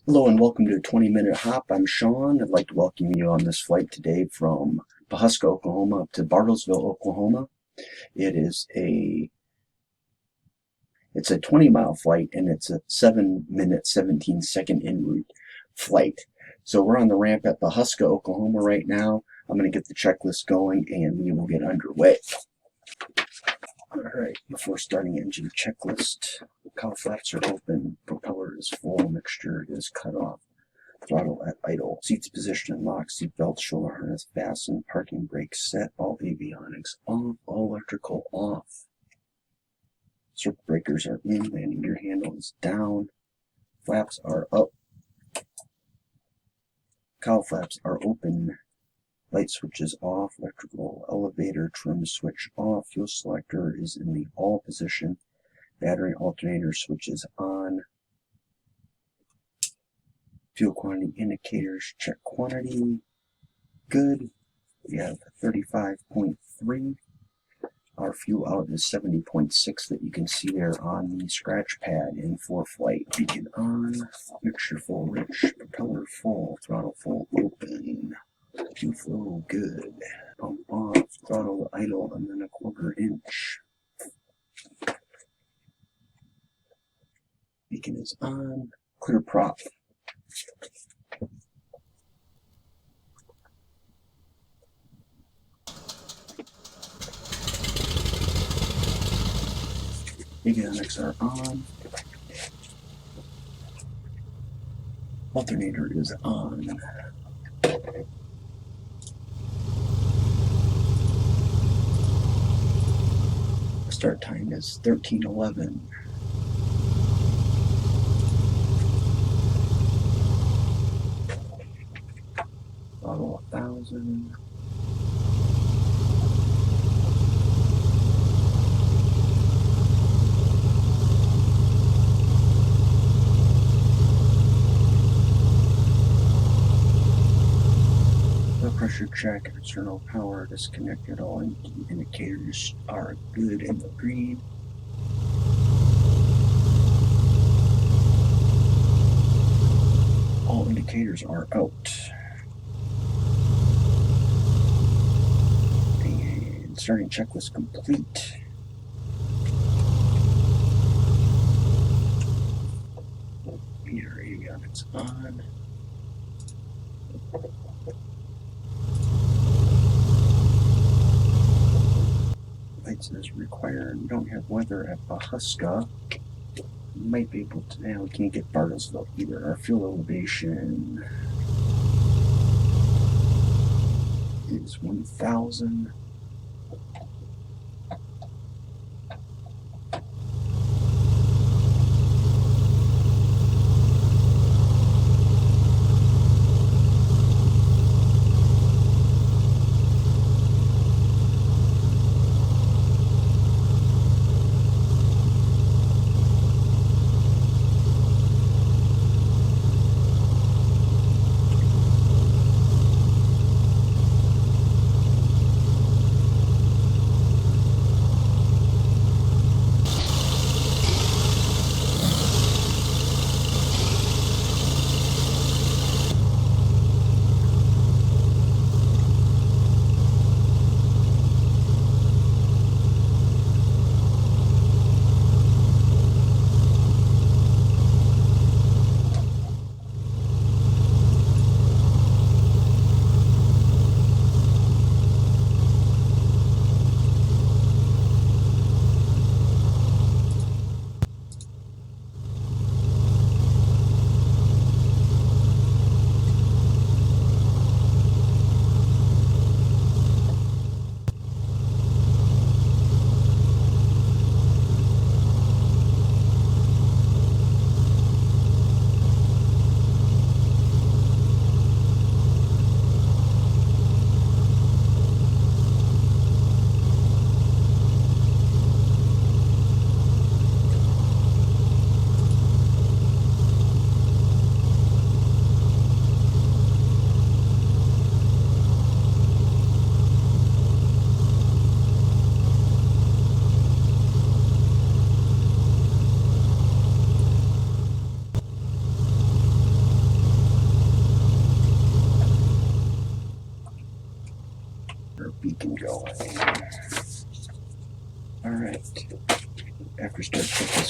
Hello and welcome to 20-Minute Hop. I'm Sean. I'd like to welcome you on this flight today from Pawhuska, Oklahoma up to Bartlesville, Oklahoma. It's a 20-mile flight and it's a 7-minute, 17-second en route flight. So we're on the ramp at Pawhuska, Oklahoma right now. I'm going to get the checklist going and we will get underway. Alright, before starting engine checklist, cowl flaps are open, propeller is full, mixture is cut off, throttle at idle, seats positioned and locked, seat belt, shoulder harness fastened, parking brake set, all avionics off, all electrical off. Circuit breakers are in, landing gear handle is down, flaps are up, cowl flaps are open, light switches off, electrical elevator trim switch off, fuel selector is in the all position, battery alternator switches on, fuel quantity indicators check quantity, good. We have 35.3. Our fuel out is 70.6 that you can see there on the scratch pad in ForeFlight. Beacon on, mixture full rich, propeller full, throttle full open. Fuel flow good. Pump off, throttle idle, and then a 1/4 inch. Beacon is on. Clear prop. Avionics are on. Alternator is on. Start time is 13:11. Throttle 1,000. Pressure check, external power disconnected, all indicators are good in the green. All indicators are out. And starting checklist complete. Meter avionics on. Lights is required. We don't have weather at Pawhuska. We might be able to, now we can't get Bartlesville either. Our fuel elevation is 1,000.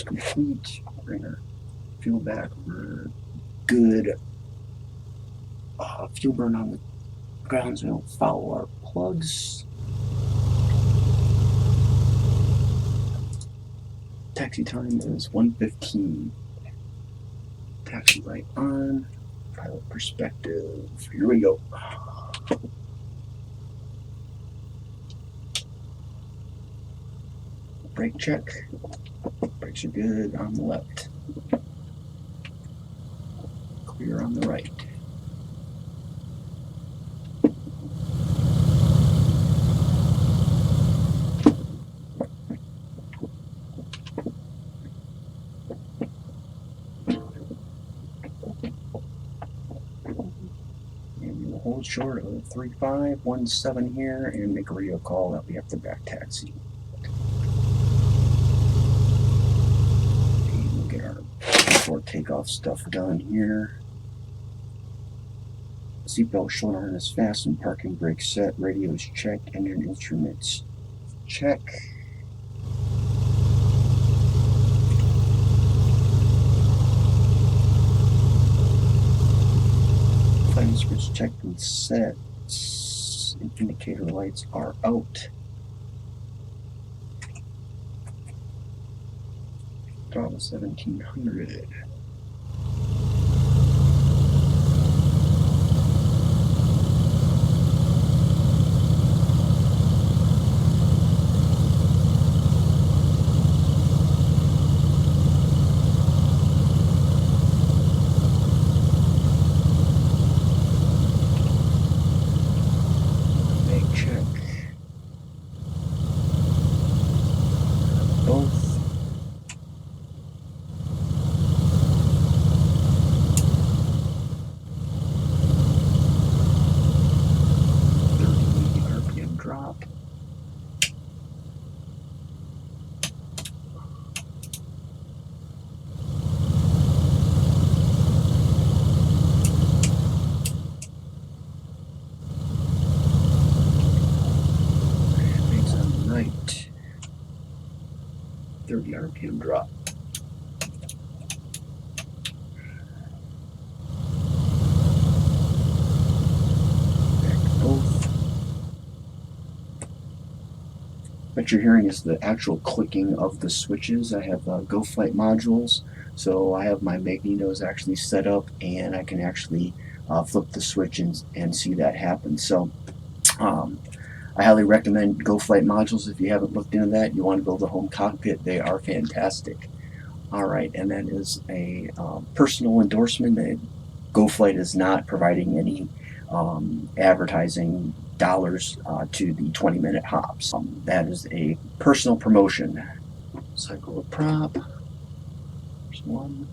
is complete. Bring our fuel back. We're good. Fuel burn on the ground, so we don't foul our plugs. Taxi time is 1:15. Taxi light on. Pilot perspective. Here we go. Brake check. Brakes are good on the left. Clear on the right. And we'll hold short of 3517 here and make a radio call that we have to back taxi. And we'll get our before takeoff stuff done here. Seatbelt shoulder harness fastened, parking brake set, radios checked, engine instruments check. Flight switch checked and set. Indicator lights are out. Throttle 1700. Right. 30 RPM drop. Back to both. What you're hearing is the actual clicking of the switches. I have GoFlight modules, so I have my magnetos actually set up, and I can actually flip the switch and see that happen. So I highly recommend GoFlight modules if you haven't looked into that. You want to build a home cockpit, they are fantastic. Alright, and that is a personal endorsement. GoFlight is not providing any advertising dollars to the 20-minute hops. That is a personal promotion. Cycle of prop. There's one.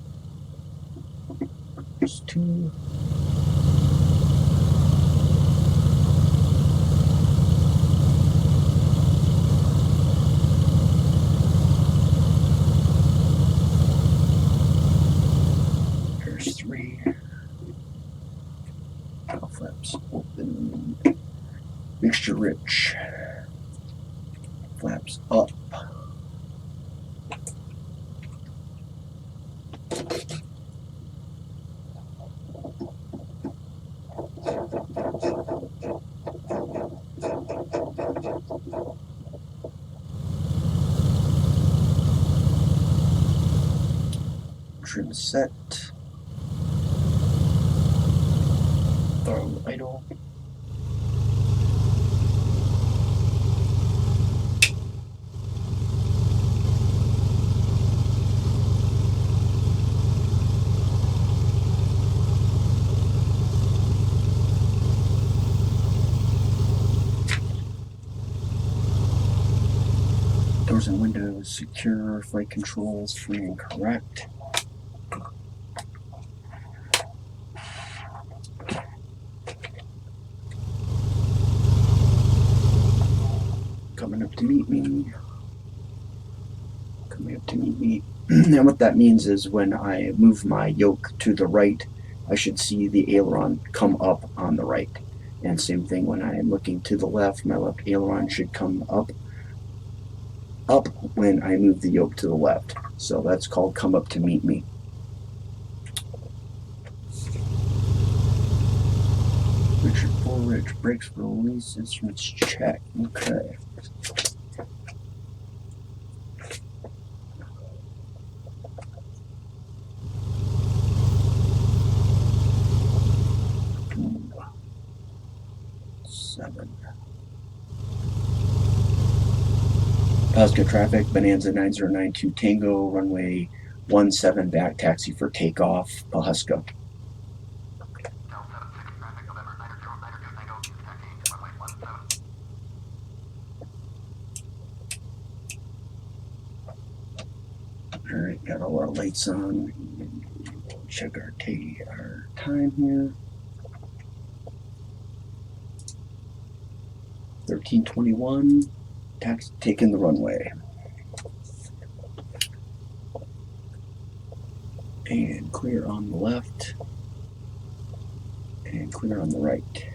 There's two. There's three. Tail flaps open. Mixture rich. Flaps up. Trim set. Throttle idle. Doors and windows secure, flight controls free and correct. Coming up to meet me. Coming up to meet me. And what that means is when I move my yoke to the right, I should see the aileron come up on the right. And same thing when I am looking to the left, my left aileron should come up when I move the yoke to the left. So that's called Come Up to Meet Me. Richard Bullrich, brakes release, instruments check. Okay. Seven. Positive traffic, Bonanza 9092 Tango, runway 17 back, taxi for takeoff, Pawhuska. Alright, got all our lights on. Check our time here. 1321, taxi taking the runway. And clear on the left. And clear on the right.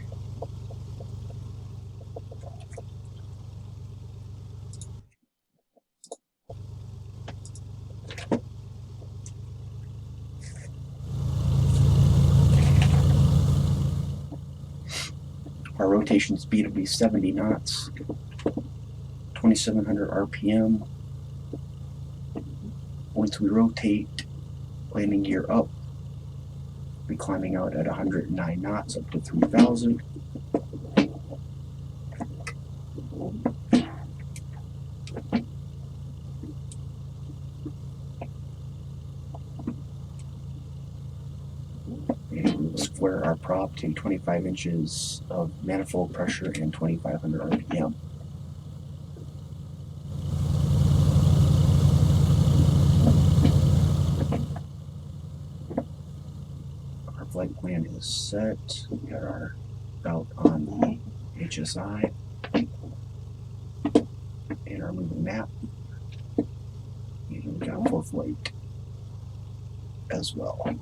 Our rotation speed will be 70 knots, 2700 RPM. Once we rotate, landing gear up, we'll be climbing out at 109 knots up to 3000. And we will square our prop to 25 inches of manifold pressure and 2500 RPM. Our flight plan is set. We got our belt on the HSI and our moving map. And we got for flight as well.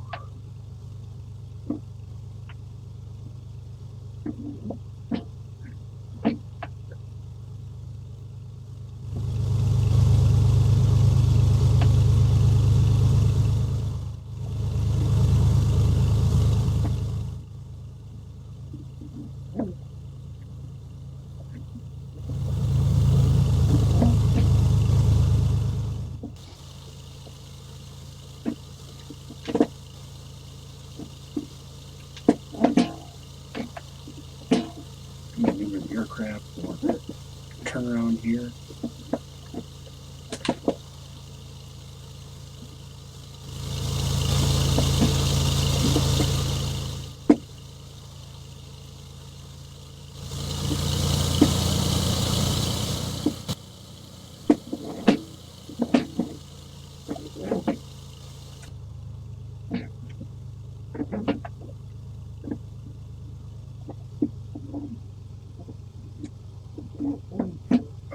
Maneuver the aircraft, we'll turn around here.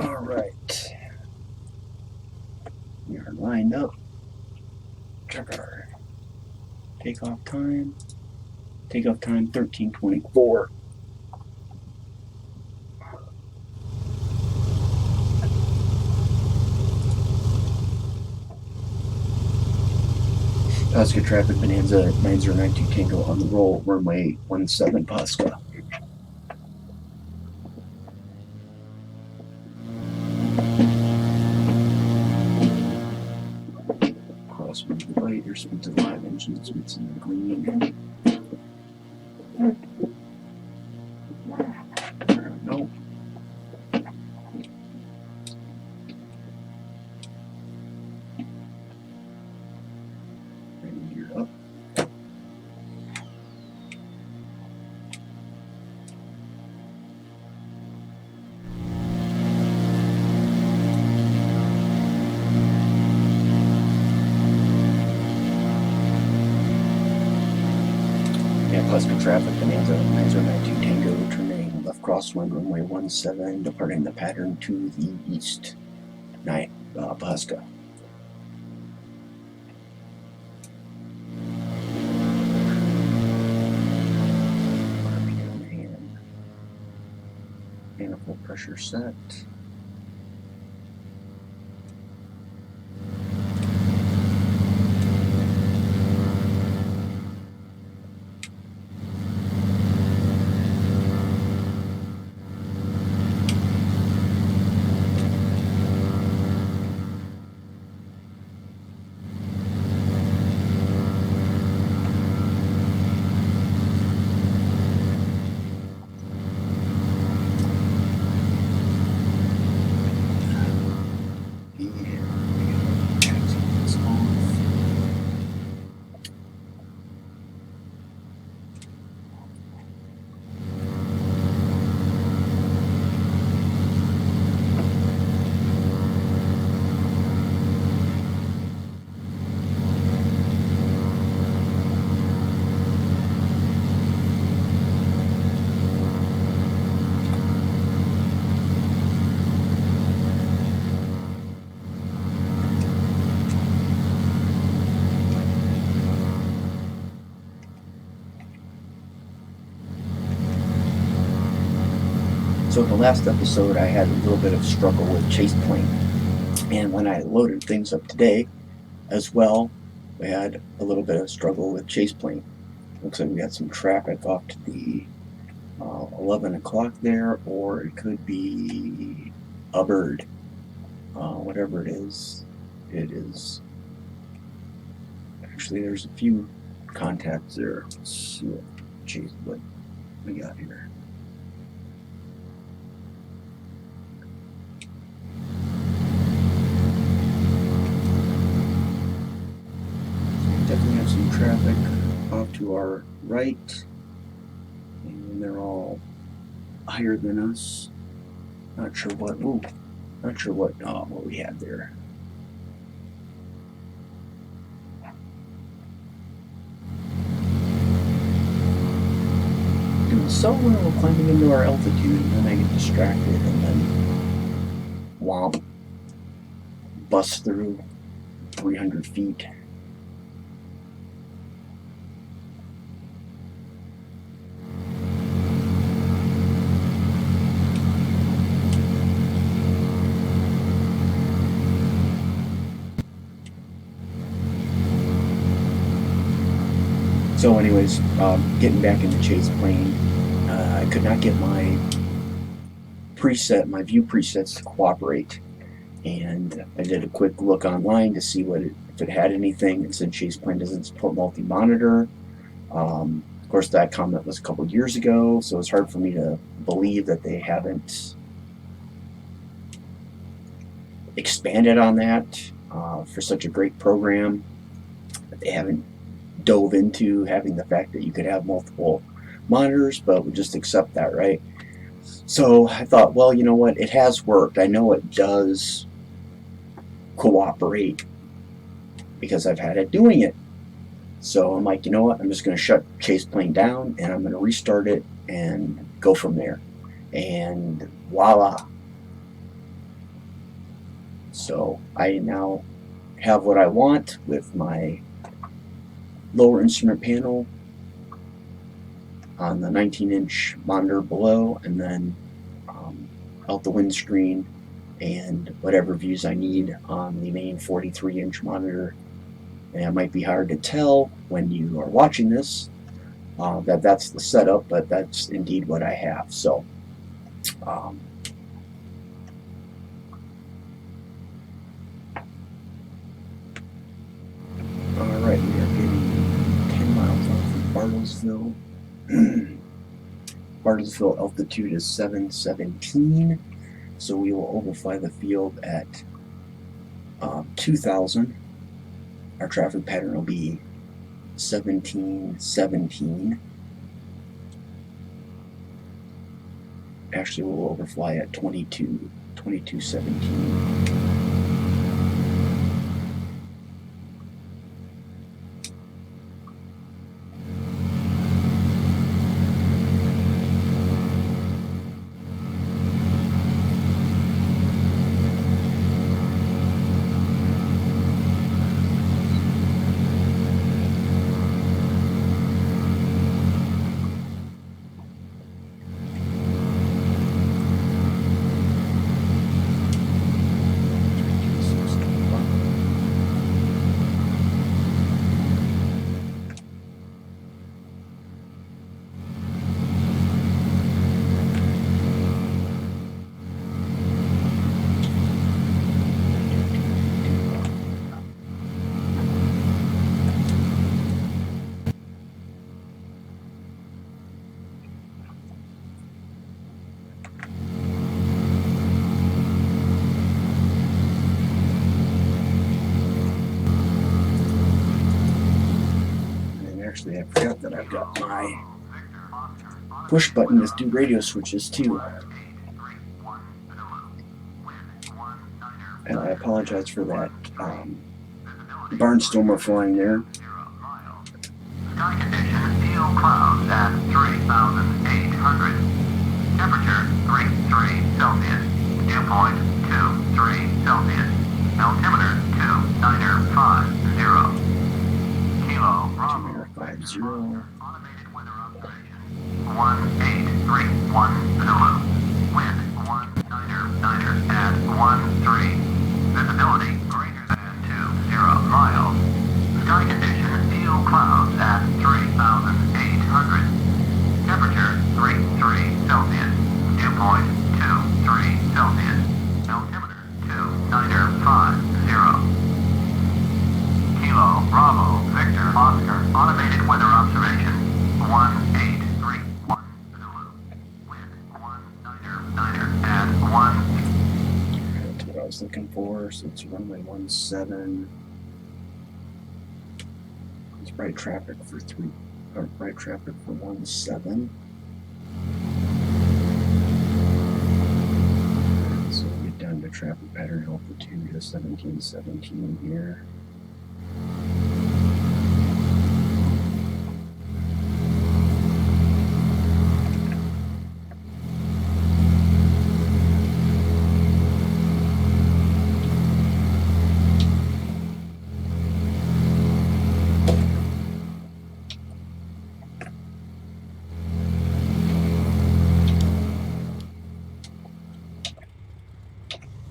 Alright. We are lined up. Check our takeoff time. Takeoff time 1324. Pawhuska traffic, Bonanza 9092 Tango on the roll, runway 17 Pawhuska. Crosswind to the right, airspeed to the live engine, speeds in the green. There we go. Landing gear up. Pawhuska traffic, Bonanza 9092 Tango, turning left crosswind, runway 17, departing the pattern to the east. Pawhuska. RPM and manifold pressure set. So in the last episode I had a little bit of struggle with chase plane, and when I loaded things up today as well, we had a little bit of struggle with chase plane. Looks like we got some traffic off to the 11 o'clock there, or it could be a bird. Whatever it is, actually there's a few contacts there. Let's see what we got here. Definitely have some traffic off to our right, and they're all higher than us. Not sure what we have there. Doing so well climbing into our altitude, and then I get distracted, and then womp, bust through 300 feet. So anyways, getting back into chase plane, I could not get my view presets to cooperate, and I did a quick look online to see if it had anything. It said chase plane doesn't support multi-monitor. Of course, that comment was a couple years ago, so it's hard for me to believe that they haven't expanded on that for such a great program, that they haven't dove into having the fact that you could have multiple monitors, but we'll just accept that, right? So I thought, well, you know what, it has worked. I know it does cooperate because I've had it doing it. So I'm like, you know what, I'm just going to shut chase plane down, and I'm going to restart it and go from there. And voila. So I now have what I want with my lower instrument panel on the 19-inch monitor below, and then out the windscreen and whatever views I need on the main 43-inch monitor. And it might be hard to tell when you are watching this that that's the setup, but that's indeed what I have. So alright, we are getting 10 miles off of Barrowsville. Barrowsville altitude is 717, so we will overfly the field at 2,000. Our traffic pattern will be 1717. Actually, we'll overfly at 2217. Actually, I forgot that I've got my push button with 2 radio switches too. And I apologize for that barnstormer flying there. Sky condition, teal clouds at 3,800. Temperature 33 Celsius. Dew point 23 Celsius. Altimeter 2950. Kilo Bravo. 50. Automated weather observation. 1831 Zulu. Wind Victor Oscar, automated weather observation, 1831 Zulu, wind 199 at 1. That's what I was looking for, so it's runway 17. It's right traffic for 3, or right traffic for 17. So we get down to traffic pattern altitude to 1717 here.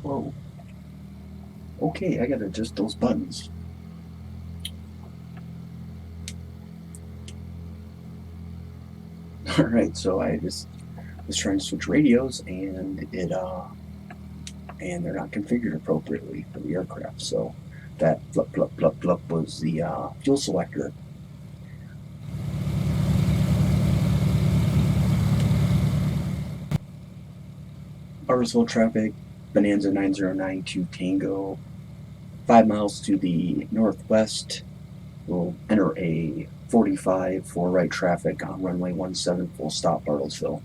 Whoa. Okay, I gotta adjust those buttons. Alright, so I just was trying to switch radios and it and they're not configured appropriately for the aircraft, so that flup flup flup flup was the fuel selector. Barrow traffic, Bonanza 9092 Tango, 5 miles to the northwest. We'll enter a 45 for right traffic on runway 17, full stop Bartlesville.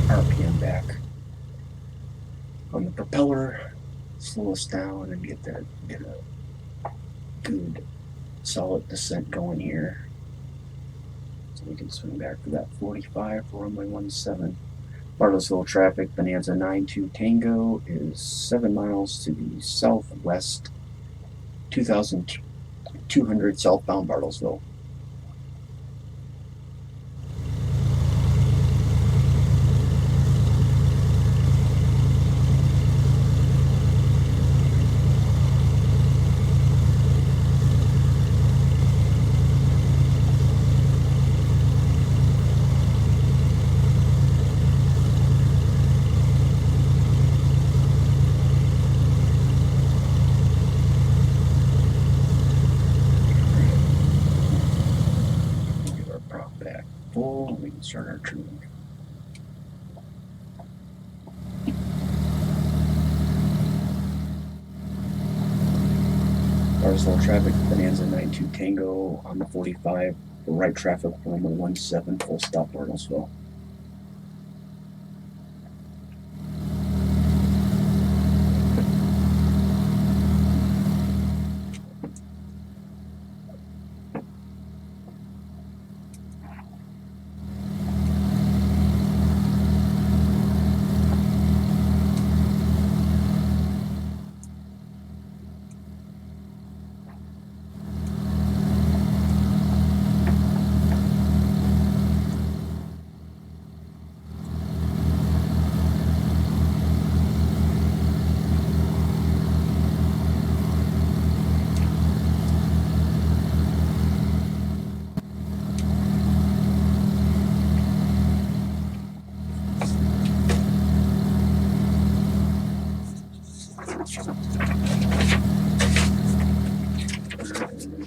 RPM back on the propeller, slow us down and get a good solid descent going here. So we can swing back to that 45 for runway 17. Bartlesville traffic, Bonanza 92 Tango is 7 miles to the southwest, 2200 southbound Bartlesville. Full, we can start our tune. Bartlesville traffic, Bonanza 92 Tango on the 45, right traffic, runway 17, full stop Bartlesville.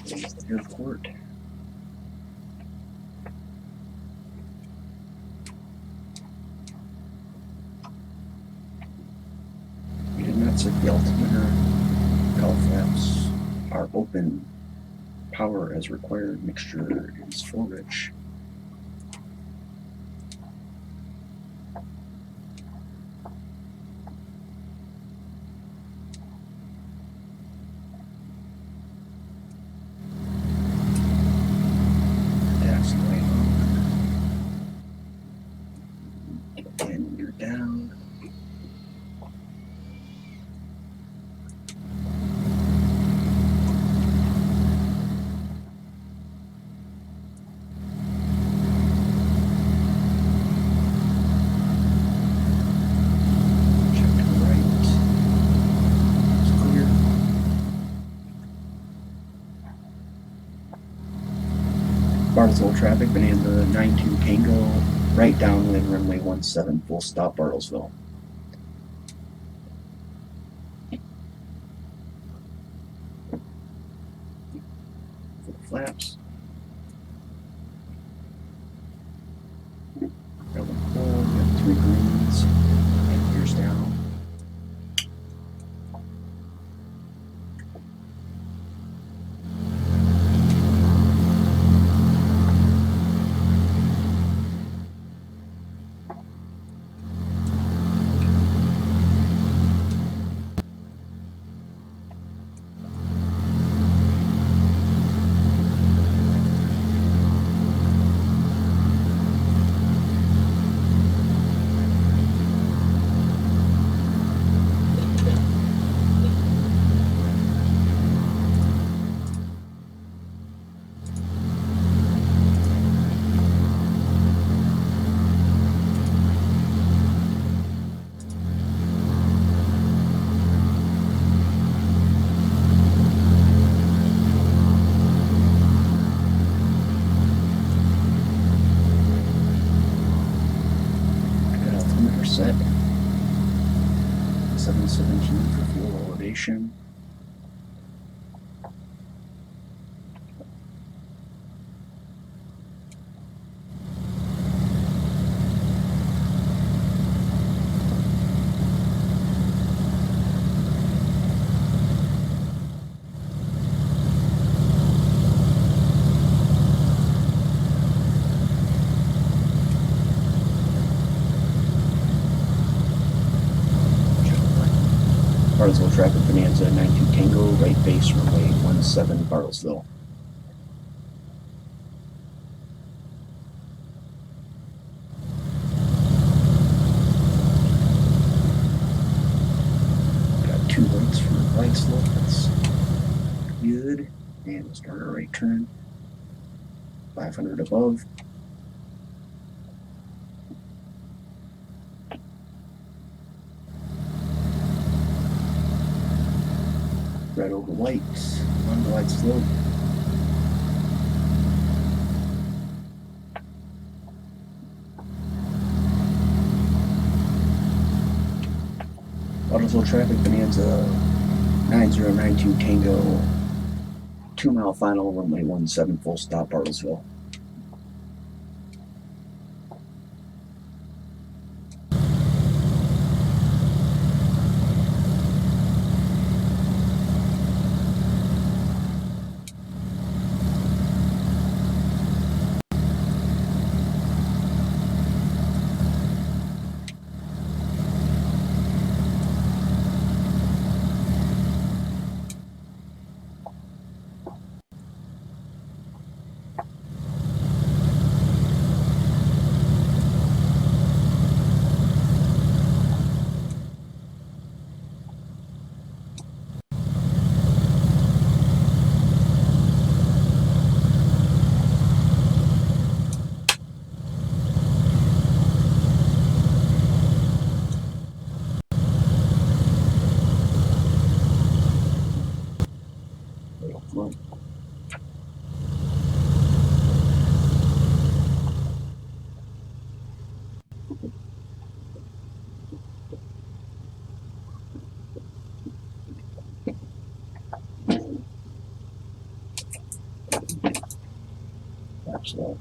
There's the airport. We did not set the altimeter. All flaps are open. Power as required. Mixture is full rich. Gas light on. And you're down. Bartlesville traffic, Bonanza 92 Tango, right downwind, runway 17, full stop, Bartlesville. Full flaps. Double pull, we got 3 greens, and gears down. Set 717 for fuel elevation. Bartlesville traffic, Bonanza 92 Tango, right base, runway 17, Bartlesville. Got 2 lights for right slope, that's good. And we'll start our right turn. 500 above. Red over white, on the wide slope. Bartlesville traffic, Bonanza 9092 Tango, 2 mile final, runway 17, full stop, Bartlesville. flaps off.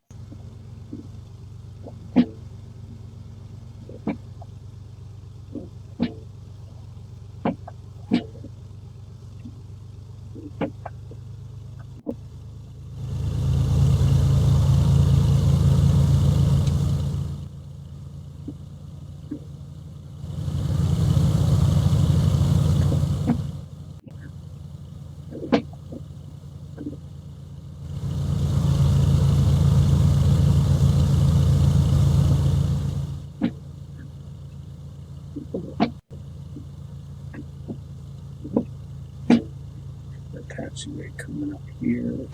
The taxiway coming up here.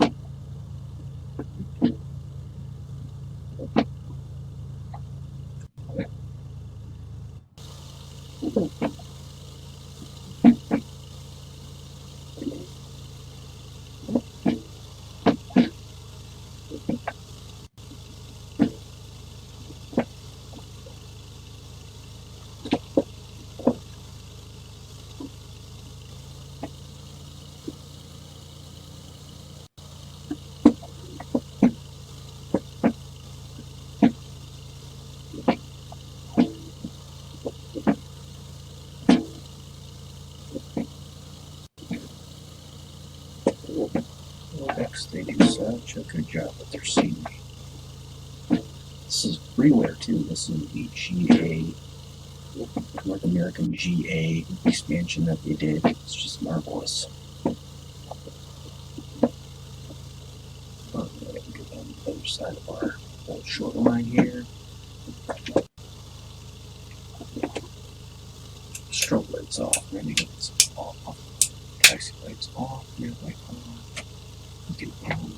Next, they do such a good job with their scenery. This is freeware too. This is the GA, North American GA expansion that they did. It's just marvelous. Get on the other side of our old shoreline here. Strobe lights off. Maybe get this off. Taxi lights off. Rear light on. Get on.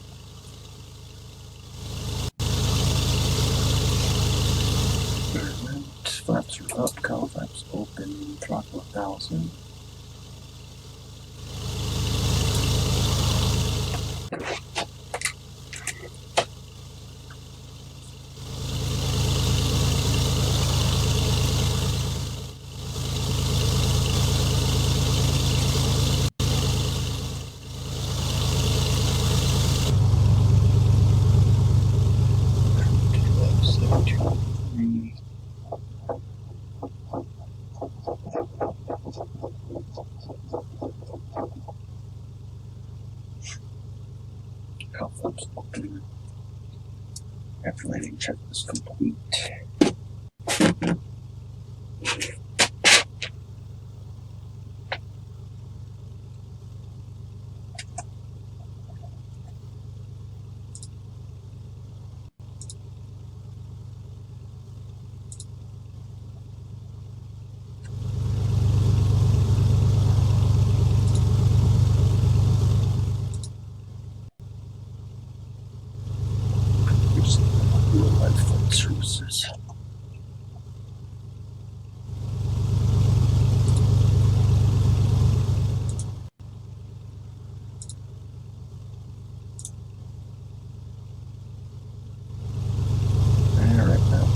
Enroute. Flaps are up. Cowl flaps open. Throttle 1000. Cowl flaps open. After landing checklist complete. Flight services. Alright now.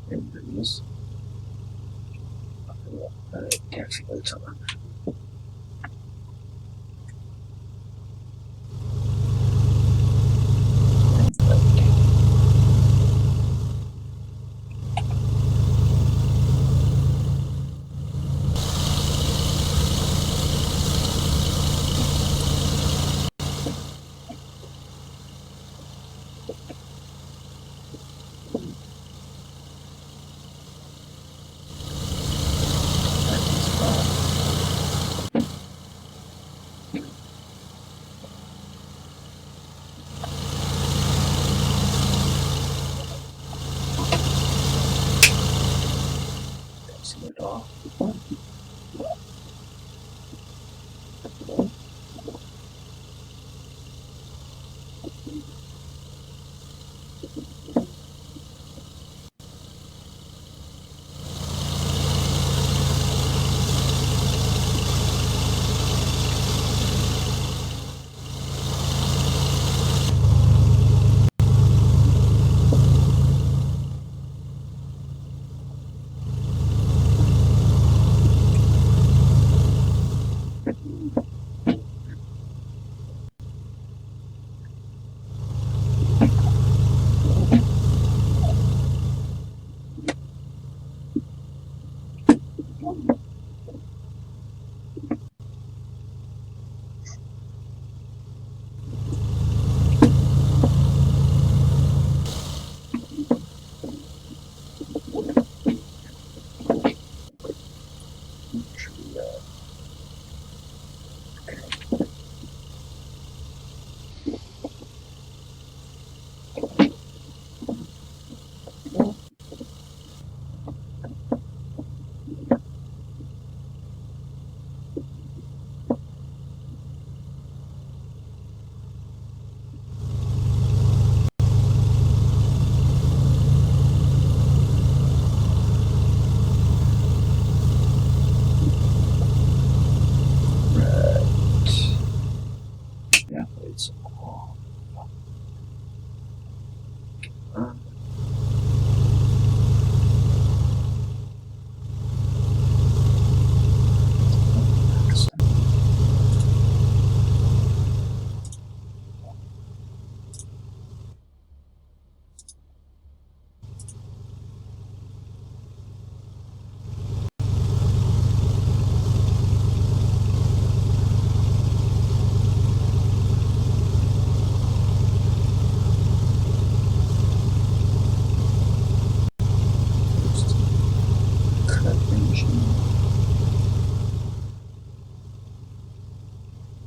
And there it is. Taxi lights on.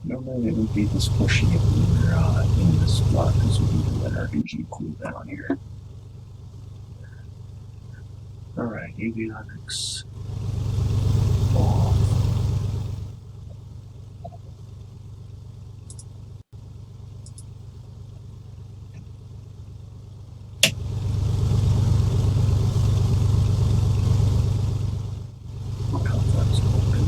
Normally it would be this pushy if we were in this block because we need to let our engine cool down here. Alright, avionics off. Complex open.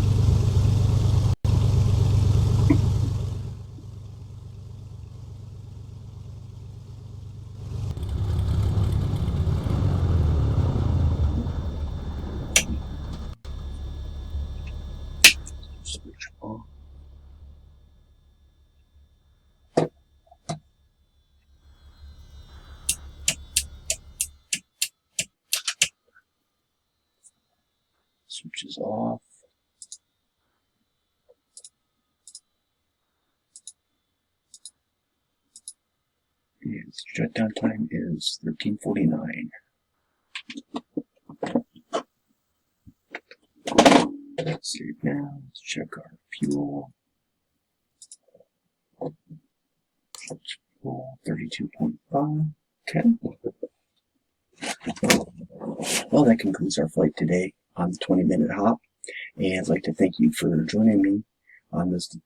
Switch off. Switches off. And shutdown time is 13:49. Save now. Let's check our fuel. Fuel 32.5. Okay. Well, that concludes our flight today on the 20-minute hop. And I'd like to thank you for joining me on this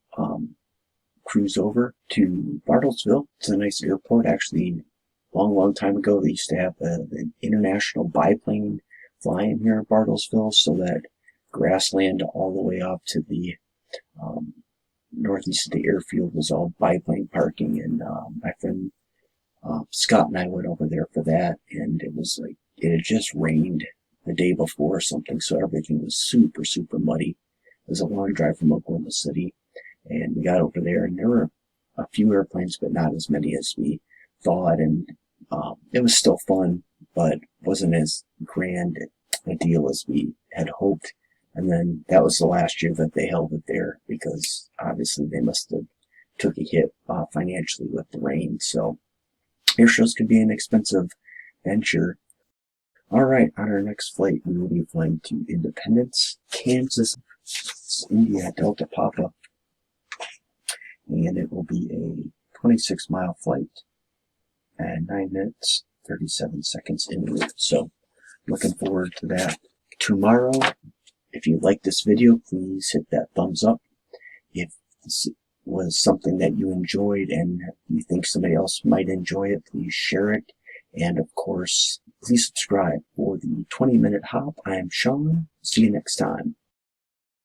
cruise over to Bartlesville. It's a nice airport. Actually, long time ago, they used to have an international biplane flying here in Bartlesville, so that grassland all the way up to the northeast of the airfield was all biplane parking. And my friend Scott and I went over there for that, and it was like it had just rained the day before or something, so everything was super muddy. It was a long drive from Oklahoma City, and we got over there, and there were a few airplanes, but not as many as we thought, and it was still fun, but wasn't as grand a deal as we had hoped. And then that was the last year that they held it there, because obviously they must have took a hit financially with the rain. So air shows can be an expensive venture. Alright, on our next flight, we will be flying to Independence, Kansas. It's India Delta Papa. And it will be a 26-mile flight and 9 minutes, 37 seconds en route. So, looking forward to that. Tomorrow, if you like this video, please hit that thumbs up. If this was something that you enjoyed and you think somebody else might enjoy it, please share it. And of course, please subscribe for the 20-minute hop. I am Sean. See you next time.